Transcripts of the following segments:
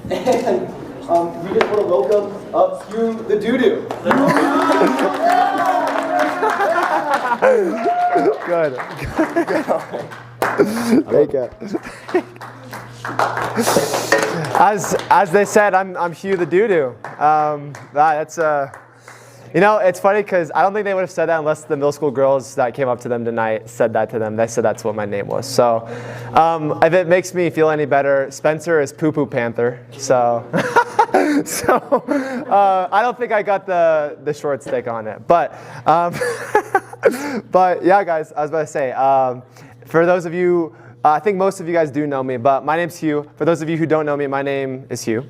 And we just want to welcome up Hugh the doo-doo. Good. Thank you. As they said, I'm Hugh the doo-doo. That's you know, it's funny because I don't think they would have said that unless the middle school girls that came up to them tonight said that to them. They said that's what my name was. So if it makes me feel any better, Spencer is Poo Poo Panther. So I don't think I got the short stick on it. But but yeah, guys, I was about to say, for those of you, I think most of you guys do know me, but my name's Hugh. For those of you who don't know me, my name is Hugh.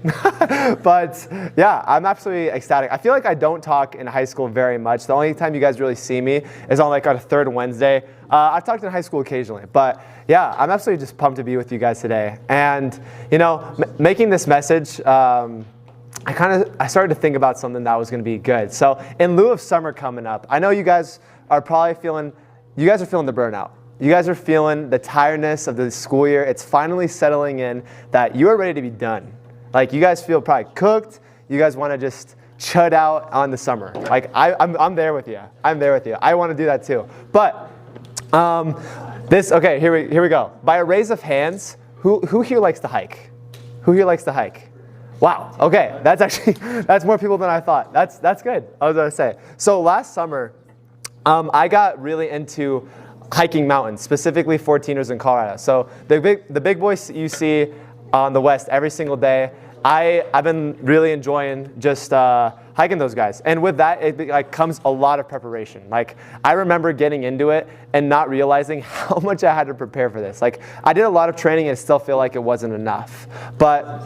But yeah, I'm absolutely ecstatic. I feel like I don't talk in high school very much. The only time you guys really see me is on like our third Wednesday. I've talked in high school occasionally, but yeah, I'm absolutely just pumped to be with you guys today. And you know, making this message, I started to think about something that was going to be good. So in lieu of summer coming up, I know you guys are probably feeling the burnout. You guys are feeling the tiredness of the school year. It's finally settling in that you are ready to be done. Like you guys feel probably cooked. You guys want to just chud out on the summer. Like I'm there with you. I'm there with you. I want to do that too. But okay, here we go. By a raise of hands, who here likes to hike? Who here likes to hike? Wow. Okay, that's more people than I thought. That's good. I was gonna say. So last summer, I got really into hiking mountains, specifically 14ers in Colorado. So the big boys you see on the west every single day, I've been really enjoying just hiking those guys. And with that, it comes a lot of preparation. Like I remember getting into it and not realizing how much I had to prepare for this. Like I did a lot of training and still feel like it wasn't enough. But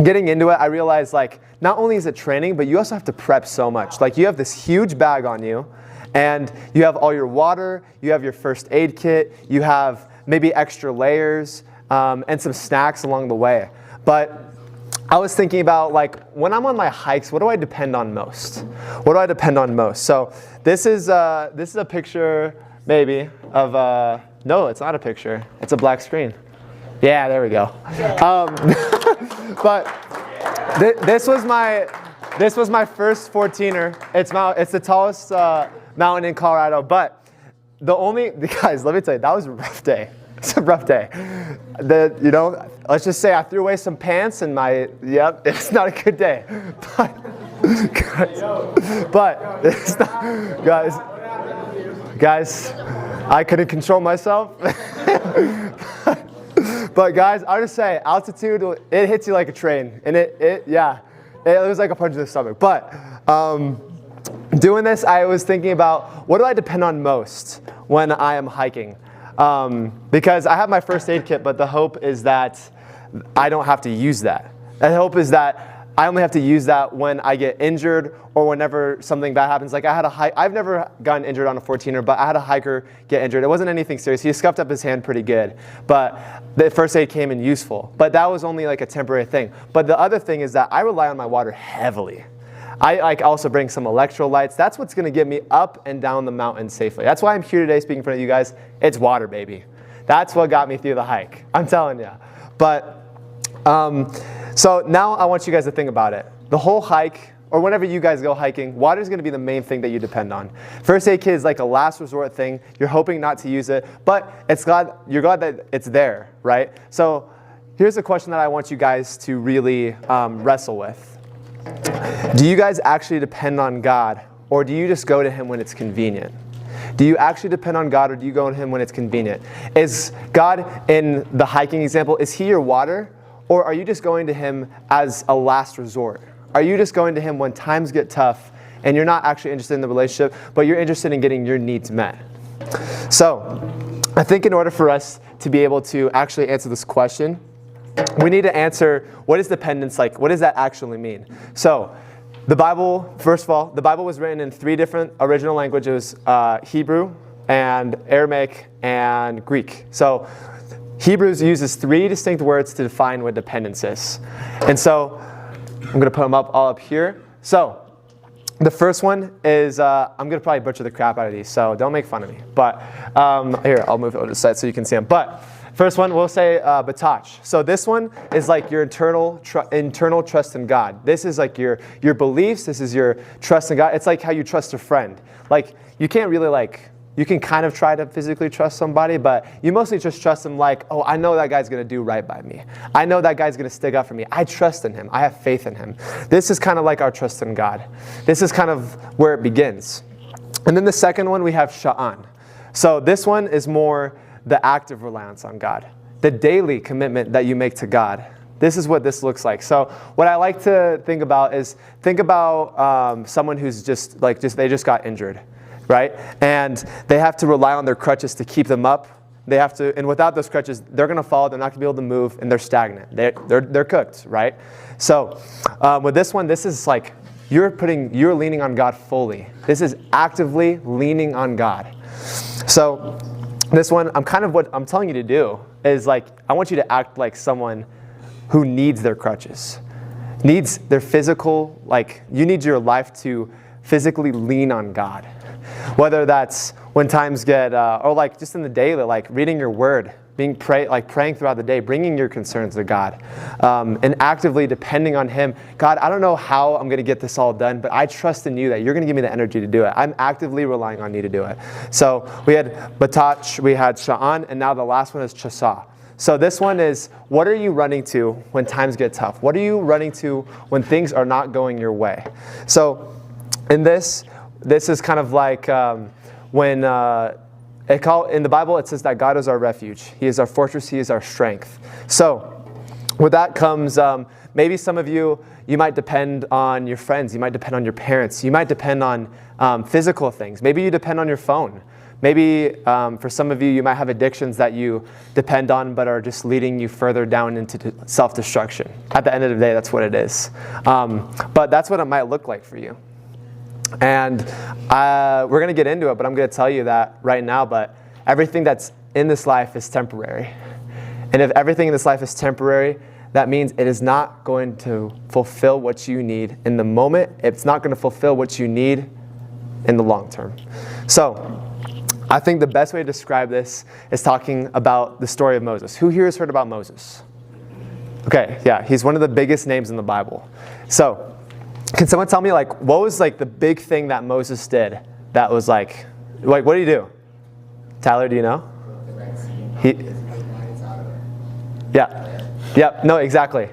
getting into it, I realized like not only is it training, but you also have to prep so much. Like you have this huge bag on you, and you have all your water, you have your first aid kit, you have maybe extra layers, and some snacks along the way. But I was thinking about like when I'm on my hikes, what do I depend on most? What do I depend on most? So this is a picture maybe of no, it's not a picture. It's a black screen. Yeah, there we go. But this was my first 14er. It's the tallest mountain in Colorado. But guys, let me tell you, that was a rough day. It's a rough day. Let's just say I threw away some pants and it's not a good day. But it's not, guys, I couldn't control myself. But guys, I'll just say, altitude, it hits you like a train. And it was like a punch in the stomach. But doing this, I was thinking about what do I depend on most when I am hiking? Because I have my first aid kit, but the hope is that I don't have to use that. The hope is that I only have to use that when I get injured or whenever something bad happens. Like I've never gotten injured on a 14er, but I had a hiker get injured. It wasn't anything serious. He scuffed up his hand pretty good, but the first aid came in useful. But that was only like a temporary thing. But the other thing is that I rely on my water heavily. I also bring some electrolytes. That's what's gonna get me up and down the mountain safely. That's why I'm here today speaking in front of you guys. It's water, baby. That's what got me through the hike. I'm telling you. But so now I want you guys to think about it. The whole hike, or whenever you guys go hiking, water is gonna be the main thing that you depend on. First aid kit is like a last resort thing. You're hoping not to use it, but you're glad that it's there, right? So here's a question that I want you guys to really wrestle with. Do you guys actually depend on God, or do you just go to him when it's convenient? Do you actually depend on God, or do you go to him when it's convenient? Is God, in the hiking example, is he your water, or are you just going to him as a last resort? Are you just going to him when times get tough and you're not actually interested in the relationship, but you're interested in getting your needs met? So I think in order for us to be able to actually answer this question, we need to answer, what is dependence like? What does that actually mean? So the Bible, first of all, the Bible was written in 3 different original languages, Hebrew and Aramaic and Greek. So Hebrews uses 3 distinct words to define what dependence is. And so I'm going to put them all up here. So the first one is, I'm going to probably butcher the crap out of these, so don't make fun of me. But here, I'll move it to the side so you can see them. But First one, we'll say batach. So this one is like your internal trust in God. This is like your beliefs. This is your trust in God. It's like how you trust a friend. Like you can't really you can kind of try to physically trust somebody, but you mostly just trust them like, oh, I know that guy's going to do right by me. I know that guy's going to stick up for me. I trust in him. I have faith in him. This is kind of like our trust in God. This is kind of where it begins. And then the second one, we have sha'an. So this one is more the active reliance on God, the daily commitment that you make to God. This is what this looks like. So what I like to think about is someone who's they just got injured, right? And they have to rely on their crutches to keep them up. And without those crutches, they're going to fall. They're not going to be able to move, and they're stagnant. They're cooked, right? So with this one, this is like you're leaning on God fully. This is actively leaning on God. So this one, what I'm telling you to do is I want you to act like someone who needs their crutches, needs their physical, you need your life to physically lean on God. Whether that's when times get, or just in the daily, reading your word, praying throughout the day, bringing your concerns to God, and actively depending on Him. God, I don't know how I'm going to get this all done, but I trust in you that you're going to give me the energy to do it. I'm actively relying on you to do it. So we had batach, we had sha'an, and now the last one is chasa. So this one is, what are you running to when times get tough? What are you running to when things are not going your way? So in this is kind of like when in the Bible, it says that God is our refuge. He is our fortress. He is our strength. So with that comes maybe some of you might depend on your friends. You might depend on your parents. You might depend on physical things. Maybe you depend on your phone. Maybe for some of you, you might have addictions that you depend on but are just leading you further down into self-destruction. At the end of the day, that's what it is. But that's what it might look like for you. And we're going to get into it, but I'm going to tell you that right now, but everything that's in this life is temporary. And if everything in this life is temporary, that means it is not going to fulfill what you need in the moment. It's not going to fulfill what you need in the long term. So I think the best way to describe this is talking about the story of Moses. Who here has heard about Moses? Okay, yeah, he's one of the biggest names in the Bible. So can someone tell me, what was, the big thing that Moses did that was, what did he do? Tyler, do you know? The Red Sea. Yeah. Yep. No, exactly.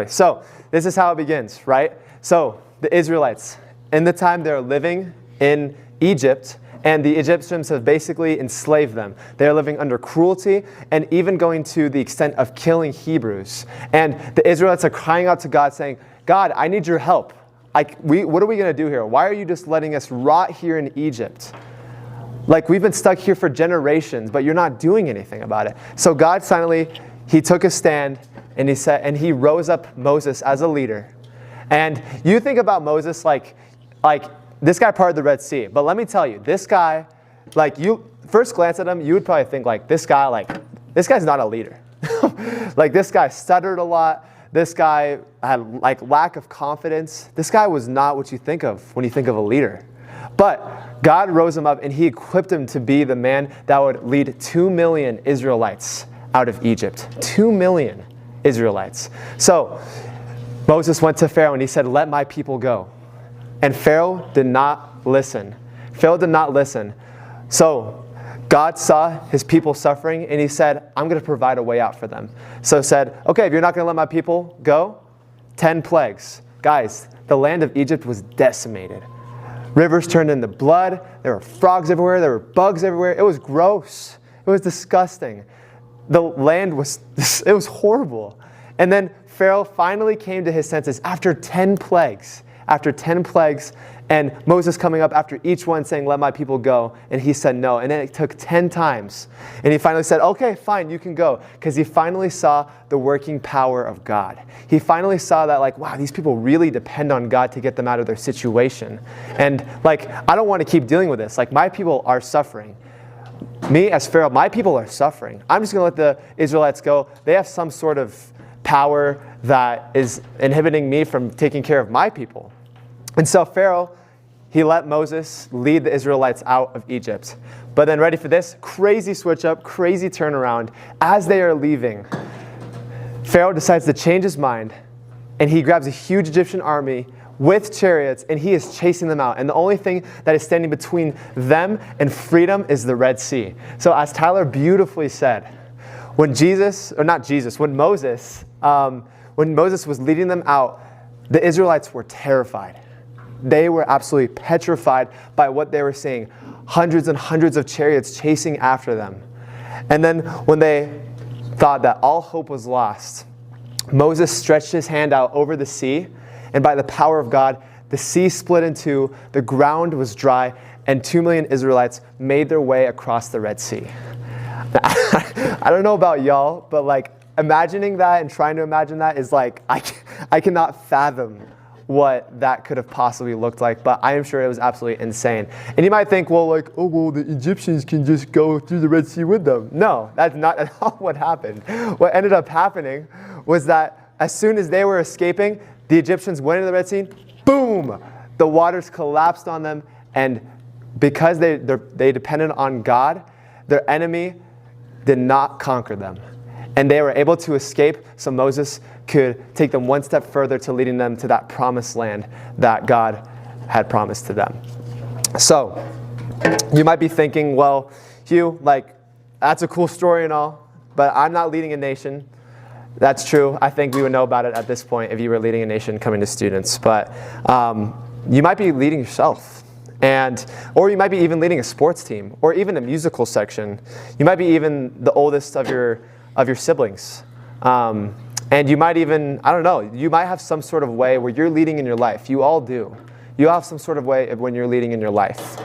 So this is how it begins, right? So the Israelites, in the time they're living in Egypt, and the Egyptians have basically enslaved them. They're living under cruelty and even going to the extent of killing Hebrews. And the Israelites are crying out to God saying, God, I need your help. What are we going to do here? Why are you just letting us rot here in Egypt? We've been stuck here for generations, but you're not doing anything about it. So God finally, He took a stand and He rose up Moses as a leader. And you think about Moses like this guy parted the Red Sea. But let me tell you, this guy, you first glance at him, you would probably think this guy's not a leader. This guy stuttered a lot. This guy had lack of confidence. This guy was not what you think of when you think of a leader. But God rose him up and He equipped him to be the man that would lead 2 million Israelites out of Egypt. 2 million Israelites. So Moses went to Pharaoh and he said, let my people go. And Pharaoh did not listen. So God saw His people suffering and He said, I'm going to provide a way out for them. So He said, okay, if you're not going to let my people go, 10 plagues. Guys, the land of Egypt was decimated. Rivers turned into blood. There were frogs everywhere. There were bugs everywhere. It was gross. It was disgusting. The land was horrible. And then Pharaoh finally came to his senses after 10 plagues. And Moses coming up after each one saying, let my people go. And he said no. And then it took 10 times. And he finally said, okay, fine, you can go. Because he finally saw the working power of God. He finally saw that wow, these people really depend on God to get them out of their situation. And I don't want to keep dealing with this. My people are suffering. Me as Pharaoh, my people are suffering. I'm just going to let the Israelites go. They have some sort of power that is inhibiting me from taking care of my people. And so Pharaoh, he let Moses lead the Israelites out of Egypt. But then, ready for this? Crazy switch up, crazy turnaround. As they are leaving, Pharaoh decides to change his mind, and he grabs a huge Egyptian army with chariots, and he is chasing them out. And the only thing that is standing between them and freedom is the Red Sea. So as Tyler beautifully said, when Moses was leading them out, the Israelites were terrified. They were absolutely petrified by what they were seeing. Hundreds and hundreds of chariots chasing after them. And then when they thought that all hope was lost, Moses stretched his hand out over the sea, and by the power of God, the sea split in two, the ground was dry, and 2 million Israelites made their way across the Red Sea. I don't know about y'all, but like imagining that and trying to imagine that is like, I cannot fathom what that could have possibly looked like, but I am sure it was absolutely insane. And you might think, well, like, oh, well, the Egyptians can just go through the Red Sea with them. No, that's not at all what happened. What ended up happening was that as soon as they were escaping, the Egyptians went into the Red Sea, boom, the waters collapsed on them, and because they depended on God, their enemy did not conquer them. And they were able to escape, so Moses could take them one step further to leading them to that promised land that God had promised to them. So, you might be thinking, well, Hugh, like, that's a cool story and all, but I'm not leading a nation. That's true. I think we would know about it at this point if you were leading a nation coming to students. But you might be leading yourself. Or you might be even leading a sports team, or even a musical section. You might be even the oldest of your siblings. And you might even, I don't know, you might have some sort of way where you're leading in your life. You all do. You have some sort of way of when you're leading in your life.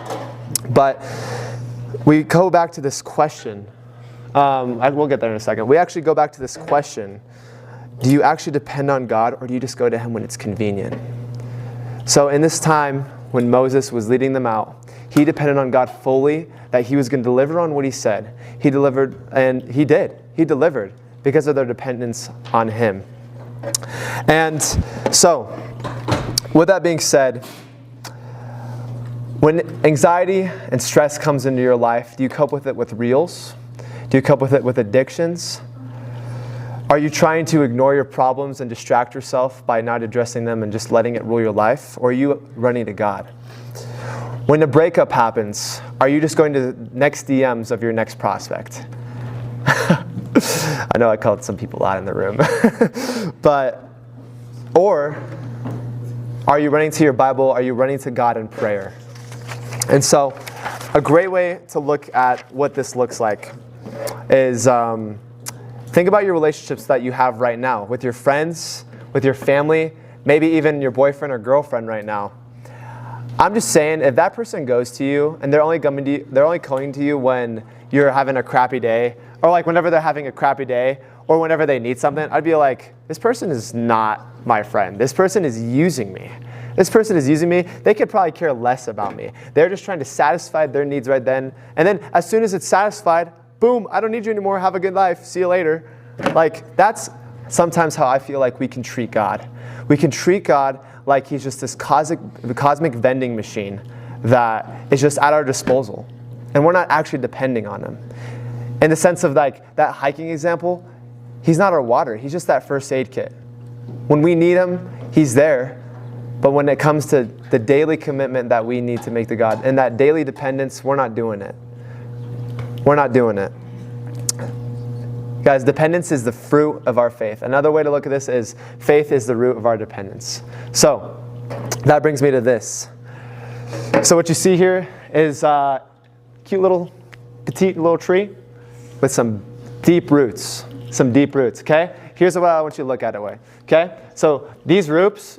But we go back to this question. We'll get there in a second. We actually go back to this question. Do you actually depend on God, or do you just go to him when it's convenient? So in this time, when Moses was leading them out, he depended on God fully, that he was going to deliver on what he said. He delivered, and he did. He delivered because of their dependence on him. And so, with that being said, when anxiety and stress comes into your life, do you cope with it with reels? Do you cope with it with addictions? Are you trying to ignore your problems and distract yourself by not addressing them and just letting it rule your life? Or are you running to God? When a breakup happens, are you just going to the next DMs of your next prospect? I know I called some people out in the room. Or are you running to your Bible? Are you running to God in prayer? And so a great way to look at what this looks like is think about your relationships that you have right now with your friends, with your family, maybe even your boyfriend or girlfriend right now. I'm just saying, if that person goes to you and they're only coming to you when you're having a crappy day, or like whenever they're having a crappy day, or whenever they need something, I'd be like, this person is not my friend. This person is using me. This person is using me. They could probably care less about me. They're just trying to satisfy their needs right then. And then as soon as it's satisfied, boom, I don't need you anymore. Have a good life. See you later. Like, that's sometimes how I feel like we can treat God. We can treat God like he's just this cosmic vending machine that is just at our disposal. And we're not actually depending on him. In the sense of like that hiking example, he's not our water. He's just that first aid kit. When we need him, he's there. But when it comes to the daily commitment that we need to make to God and that daily dependence, we're not doing it. We're not doing it. Guys, dependence is the fruit of our faith. Another way to look at this is faith is the root of our dependence. So that brings me to this. So what you see here is a cute little, petite little tree with some deep roots. Some deep roots, okay? Here's what I want you to look at it way, okay? So these roots,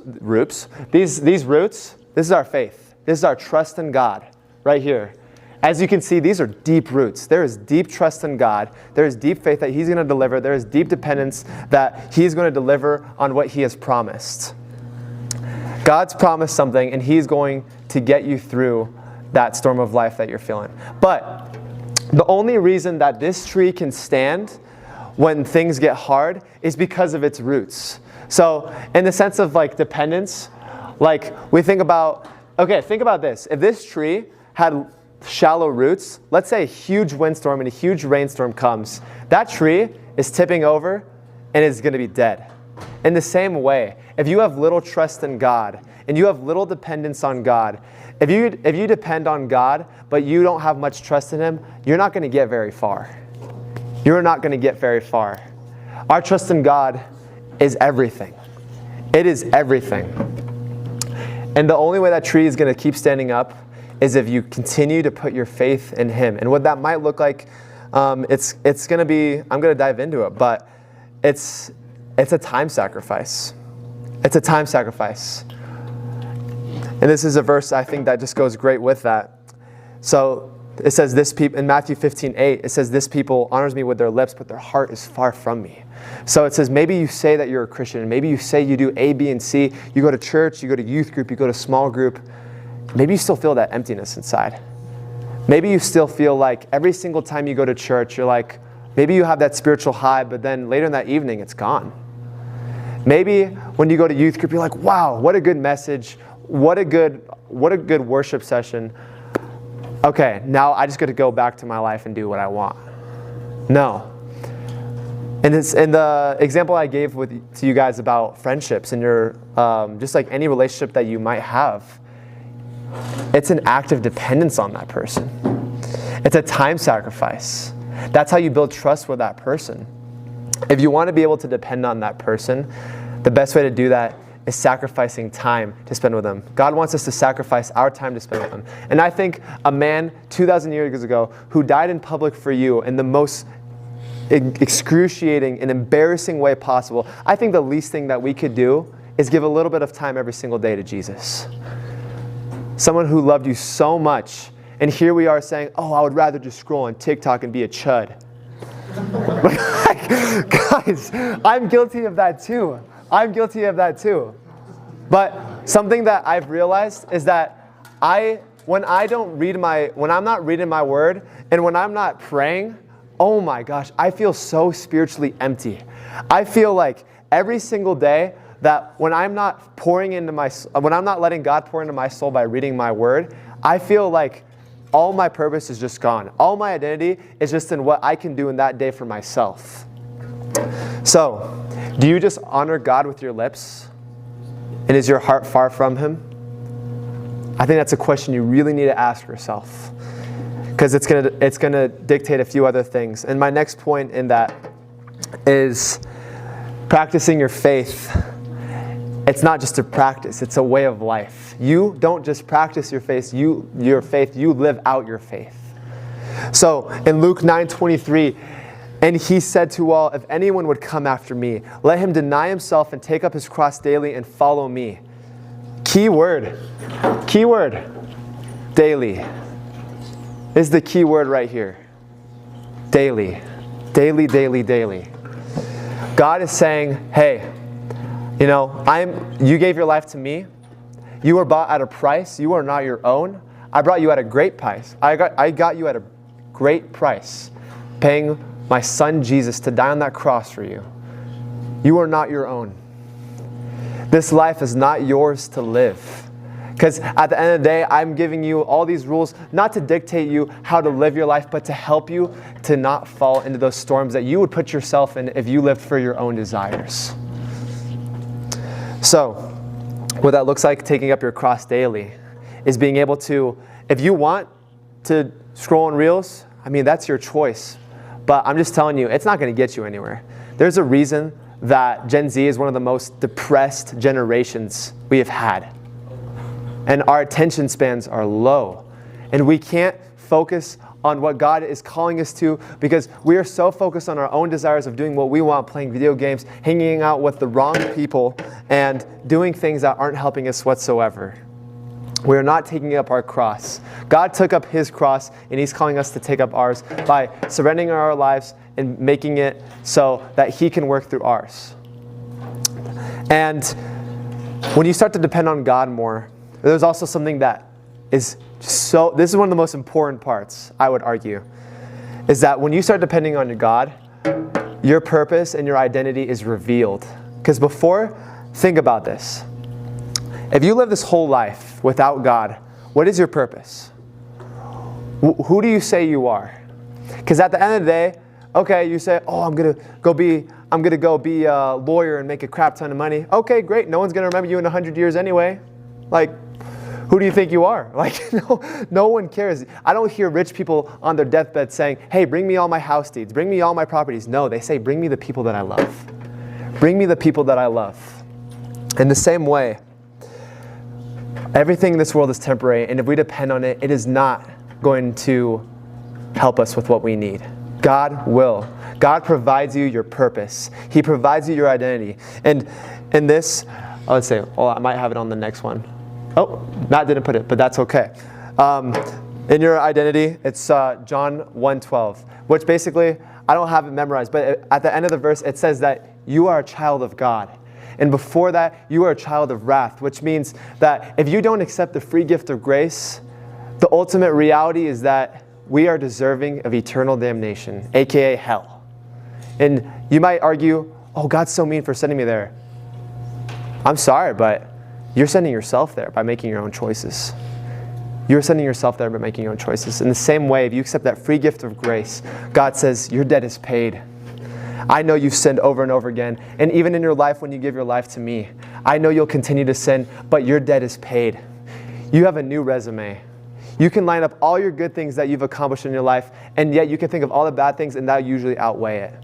this is our faith. This is our trust in God right here. As you can see, these are deep roots. There is deep trust in God. There is deep faith that he's going to deliver. There is deep dependence that he's going to deliver on what he has promised. God's promised something, and he's going to get you through that storm of life that you're feeling. But the only reason that this tree can stand when things get hard is because of its roots. So in the sense of like dependence, like we think about okay, think about this. If this tree had shallow roots, let's say a huge windstorm and a huge rainstorm comes, that tree is tipping over and is going to be dead. In the same way, if you have little trust in God and you have little dependence on God, if you depend on God but you don't have much trust in Him, you're not going to get very far. You're not going to get very far. Our trust in God is everything. It is everything. And the only way that tree is going to keep standing up is if you continue to put your faith in Him. And what that might look like, it's going to be, I'm going to dive into it, but it's a time sacrifice. It's a time sacrifice. And this is a verse I think that just goes great with that. So it says this people, in Matthew 15:8, it says, this people honors me with their lips, but their heart is far from me. So it says, maybe you say that you're a Christian, and maybe you say you do A, B, and C. You go to church, you go to youth group, you go to small group. Maybe you still feel that emptiness inside. Maybe you still feel like every single time you go to church, you're like, maybe you have that spiritual high, but then later in that evening, it's gone. Maybe when you go to youth group, you're like, wow, what a good message. What a good worship session. Okay, now I just got to go back to my life and do what I want. No. And in the example I gave to you guys about friendships and your just like any relationship that you might have, it's an act of dependence on that person. It's a time sacrifice. That's how you build trust with that person. If you want to be able to depend on that person, the best way to do that is sacrificing time to spend with them. God wants us to sacrifice our time to spend with Him. And I think a man 2,000 years ago who died in public for you in the most excruciating and embarrassing way possible, I think the least thing that we could do is give a little bit of time every single day to Jesus. Someone who loved you so much, and here we are saying, oh, I would rather just scroll on TikTok and be a chud. Guys, I'm guilty of that too. I'm guilty of that too. But something that I've realized is that when I'm not reading my word and when I'm not praying, oh my gosh, I feel so spiritually empty. I feel like every single day that when I'm not letting God pour into my soul by reading my word, I feel like all my purpose is just gone. All my identity is just in what I can do in that day for myself. So, do you just honor God with your lips? And is your heart far from Him? I think that's a question you really need to ask yourself, because it's gonna dictate a few other things. And my next point in that is practicing your faith. It's not just a practice, it's a way of life. You don't just practice your faith, you live out your faith. So in Luke 9:23, and He said to all, if anyone would come after me, let him deny himself and take up his cross daily and follow me. Key word, daily. This is the key word right here. Daily. Daily, daily, daily. God is saying, hey, you gave your life to me. You were bought at a price. You are not your own. I brought you at a great price. I got you at a great price, paying my Son Jesus to die on that cross for you. You are not your own. This life is not yours to live. Because at the end of the day, I'm giving you all these rules, not to dictate you how to live your life, but to help you to not fall into those storms that you would put yourself in if you lived for your own desires. So, what that looks like taking up your cross daily is being able to, if you want to scroll on Reels, that's your choice. But I'm just telling you, it's not going to get you anywhere. There's a reason that Gen Z is one of the most depressed generations we have had. And our attention spans are low. And we can't focus on what God is calling us to because we are so focused on our own desires of doing what we want, playing video games, hanging out with the wrong people, and doing things that aren't helping us whatsoever. We are not taking up our cross. God took up His cross, and He's calling us to take up ours by surrendering our lives and making it so that He can work through ours. And when you start to depend on God more, there's also something that is so, this is one of the most important parts, I would argue, is that when you start depending on God, your purpose and your identity is revealed. Because before, think about this. If you live this whole life without God, what is your purpose? Who do you say you are? Because at the end of the day, okay, you say, oh, I'm gonna go be a lawyer and make a crap ton of money. Okay, great. No one's gonna remember you in 100 years anyway. Like, who do you think you are? Like, no one cares. I don't hear rich people on their deathbed saying, hey, bring me all my house deeds, bring me all my properties. No, they say, bring me the people that I love. Bring me the people that I love. In the same way, everything in this world is temporary, and if we depend on it, it is not going to help us with what we need. God will. God provides you your purpose. He provides you your identity. And in this, let's say, I might have it on the next one. Oh, Matt didn't put it, but that's okay. In your identity, it's John 1:12, which basically, I don't have it memorized, but at the end of the verse, it says that you are a child of God. And before that, you are a child of wrath, which means that if you don't accept the free gift of grace, the ultimate reality is that we are deserving of eternal damnation, aka hell. And you might argue, oh, God's so mean for sending me there. I'm sorry, but you're sending yourself there by making your own choices. You're sending yourself there by making your own choices. In the same way, if you accept that free gift of grace, God says, your debt is paid. I know you've sinned over and over again. And even in your life, when you give your life to me, I know you'll continue to sin, but your debt is paid. You have a new resume. You can line up all your good things that you've accomplished in your life, and yet you can think of all the bad things, and that usually outweigh it.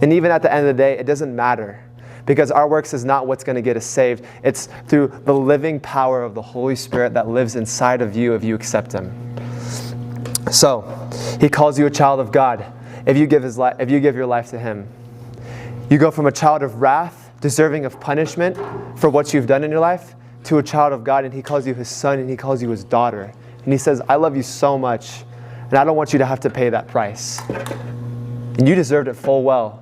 And even at the end of the day, it doesn't matter, because our works is not what's going to get us saved. It's through the living power of the Holy Spirit that lives inside of you if you accept Him. So, He calls you a child of God if you give your life to Him. You go from a child of wrath, deserving of punishment for what you've done in your life, to a child of God, and He calls you His son, and He calls you His daughter. And He says, I love you so much, and I don't want you to have to pay that price. And you deserved it full well.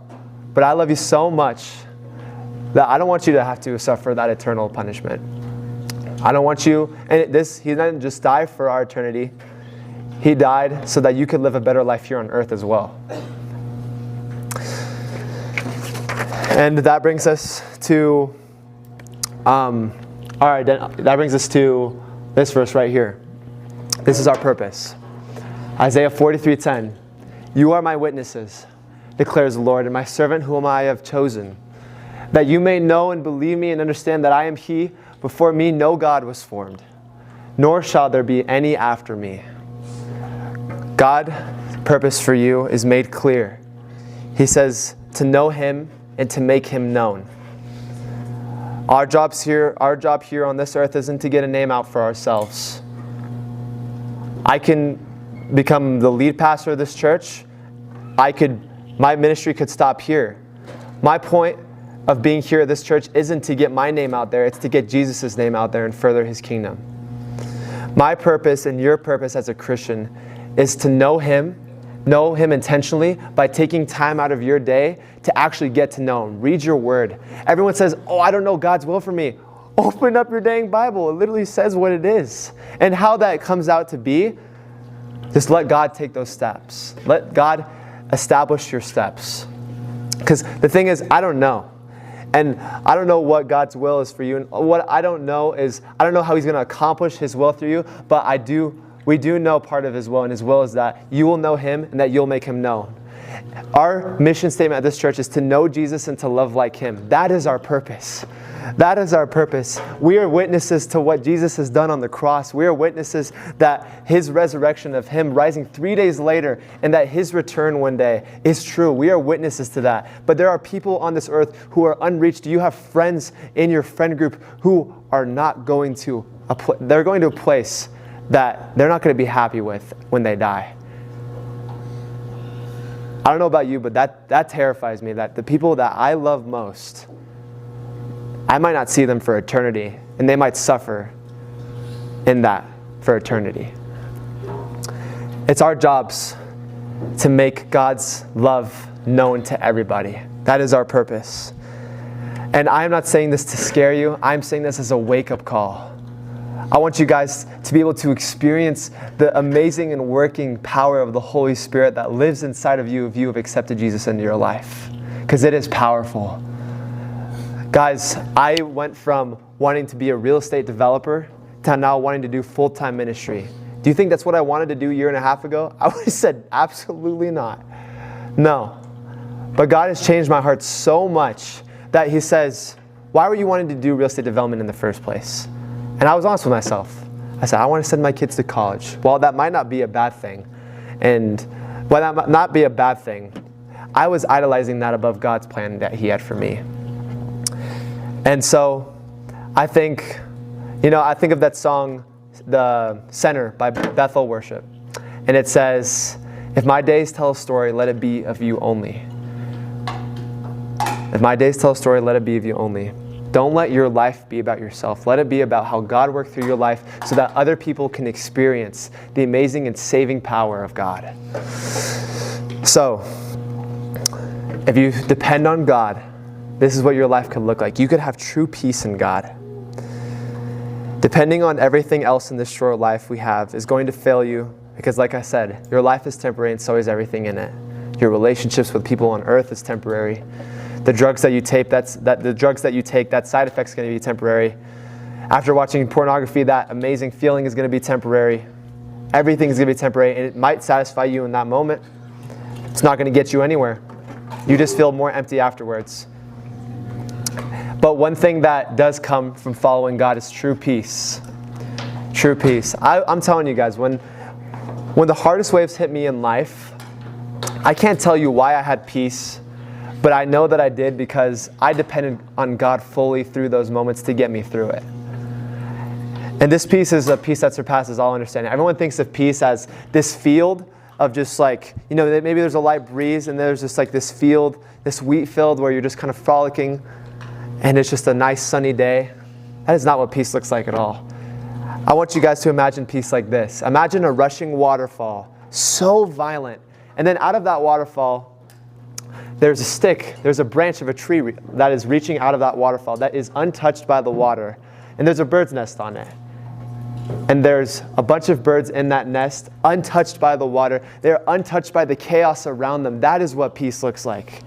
But I love you so much that I don't want you to have to suffer that eternal punishment. I don't want you, and He didn't just die for our eternity. He died so that you could live a better life here on earth as well. And that brings us to that brings us to this verse right here. This is our purpose. Isaiah 43:10. You are my witnesses, declares the Lord, and my servant whom I have chosen, that you may know and believe me and understand that I am He. Before me no God was formed, nor shall there be any after me. God's purpose for you is made clear. He says to know Him and to make Him known. Our job here on this earth isn't to get a name out for ourselves. I can become the lead pastor of this church. My ministry could stop here. My point of being here at this church isn't to get my name out there, it's to get Jesus' name out there and further His kingdom. My purpose and your purpose as a Christian is to know Him intentionally by taking time out of your day to actually get to know Him. Read your word. Everyone says, oh, I don't know God's will for me. Open up your dang Bible. It literally says what it is. And how that comes out to be, just let God take those steps. Let God establish your steps. Because the thing is, I don't know. And I don't know what God's will is for you. And what I don't know is, I don't know how He's going to accomplish His will through you, but we do know part of His will, and His will is that you will know Him and that you'll make Him known. Our mission statement at this church is to know Jesus and to love like Him. That is our purpose. That is our purpose. We are witnesses to what Jesus has done on the cross. We are witnesses that His resurrection of Him rising 3 days later and that His return one day is true. We are witnesses to that. But there are people on this earth who are unreached. You have friends in your friend group who are not going to they're going to a place that they're not going to be happy with when they die. I don't know about you, but that terrifies me, that the people that I love most, I might not see them for eternity, and they might suffer in that for eternity. It's our jobs to make God's love known to everybody. That is our purpose. And I'm not saying this to scare you. I'm saying this as a wake-up call. I want you guys to be able to experience the amazing and working power of the Holy Spirit that lives inside of you if you have accepted Jesus into your life. Because it is powerful. Guys, I went from wanting to be a real estate developer to now wanting to do full-time ministry. Do you think that's what I wanted to do a year and a half ago? I would have said absolutely not. No. But God has changed my heart so much that he says, why were you wanting to do real estate development in the first place? And I was honest with myself. I said, I want to send my kids to college. Well, that might not be a bad thing. And while that might not be a bad thing, I was idolizing that above God's plan that he had for me. And so I think of that song, The Center by Bethel Worship. And it says, if my days tell a story, let it be of you only. If my days tell a story, let it be of you only. Don't let your life be about yourself. Let it be about how God worked through your life so that other people can experience the amazing and saving power of God. So, if you depend on God, this is what your life could look like. You could have true peace in God. Depending on everything else in this short life we have is going to fail you because, like I said, your life is temporary and so is everything in it. Your relationships with people on earth is temporary. The drugs that you take, that side effect is going to be temporary. After watching pornography, that amazing feeling is going to be temporary. Everything is going to be temporary, and it might satisfy you in that moment. It's not going to get you anywhere. You just feel more empty afterwards. But one thing that does come from following God is true peace. True peace. I'm telling you guys, when the hardest waves hit me in life, I can't tell you why I had peace, but I know that I did because I depended on God fully through those moments to get me through it. And this peace is a peace that surpasses all understanding. Everyone thinks of peace as this field of just like, maybe there's a light breeze and there's just like this field, this wheat field where you're just kind of frolicking and it's just a nice sunny day. That is not what peace looks like at all. I want you guys to imagine peace like this. Imagine a rushing waterfall, so violent. And then out of that waterfall, there's a branch of a tree that is reaching out of that waterfall that is untouched by the water. And there's a bird's nest on it. And there's a bunch of birds in that nest, untouched by the water. They're untouched by the chaos around them. That is what peace looks like.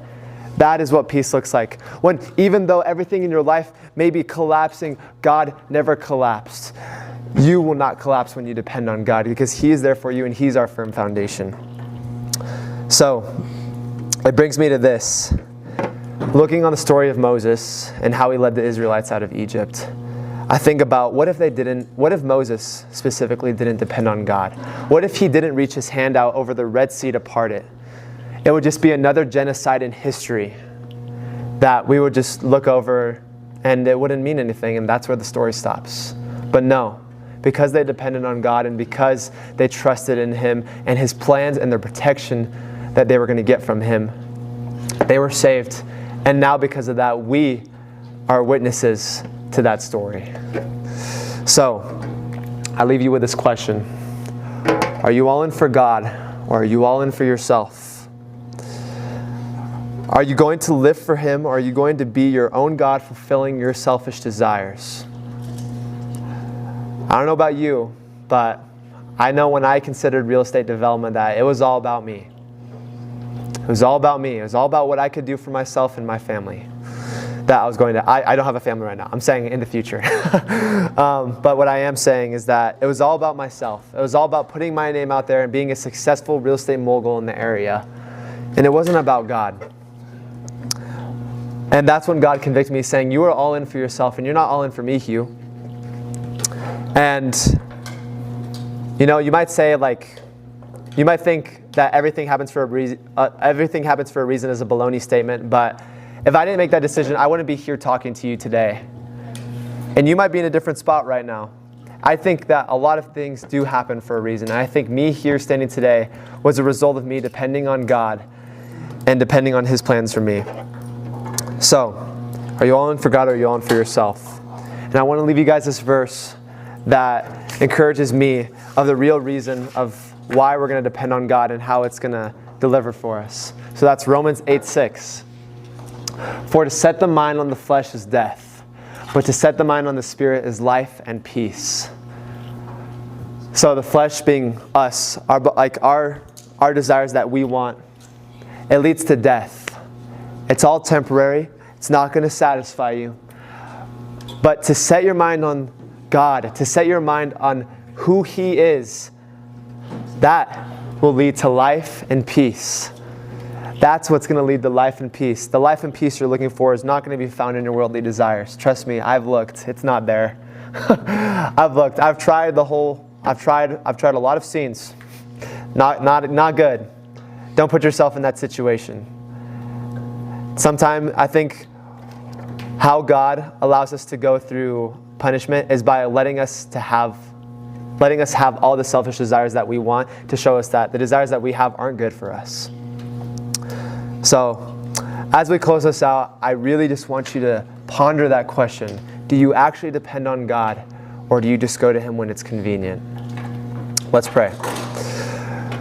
That is what peace looks like. When even though everything in your life may be collapsing, God never collapsed. You will not collapse when you depend on God because he is there for you and he's our firm foundation. So, it brings me to this. Looking on the story of Moses and how he led the Israelites out of Egypt, I think about what if Moses specifically didn't depend on God? What if he didn't reach his hand out over the Red Sea to part it? It would just be another genocide in history that we would just look over and it wouldn't mean anything, and that's where the story stops. But no, because they depended on God and because they trusted in him and his plans and their protection that they were going to get from him, they were saved. And now because of that, we are witnesses to that story. So, I leave you with this question. Are you all in for God or are you all in for yourself? Are you going to live for him or are you going to be your own God fulfilling your selfish desires? I don't know about you, but I know when I considered real estate development that it was all about me. It was all about me. It was all about what I could do for myself and my family. That I was going to, I don't have a family right now. I'm saying in the future. But what I am saying is that it was all about myself. It was all about putting my name out there and being a successful real estate mogul in the area. And it wasn't about God. And that's when God convicted me saying, you are all in for yourself and you're not all in for me, Hugh. And, you might say you might think that everything happens for a reason is a baloney statement, but if I didn't make that decision, I wouldn't be here talking to you today. And you might be in a different spot right now. I think that a lot of things do happen for a reason. And I think me here standing today was a result of me depending on God and depending on his plans for me. So, are you all in for God or are you all in for yourself? And I want to leave you guys this verse that encourages me of the real reason of why we're going to depend on God and how it's going to deliver for us. So that's Romans 8:6. For to set the mind on the flesh is death, but to set the mind on the Spirit is life and peace. So the flesh being us, our desires that we want, it leads to death. It's all temporary. It's not going to satisfy you. But to set your mind on God, to set your mind on who He is, that will lead to life and peace. That's what's going to lead to life and peace. The life and peace you're looking for is not going to be found in your worldly desires. Trust me, I've looked. It's not there. I've looked. I've tried a lot of scenes. Not good. Don't put yourself in that situation. Sometimes I think how God allows us to go through punishment is by letting us have all the selfish desires that we want, to show us that the desires that we have aren't good for us. So, as we close this out, I really just want you to ponder that question. Do you actually depend on God, or do you just go to Him when it's convenient? Let's pray.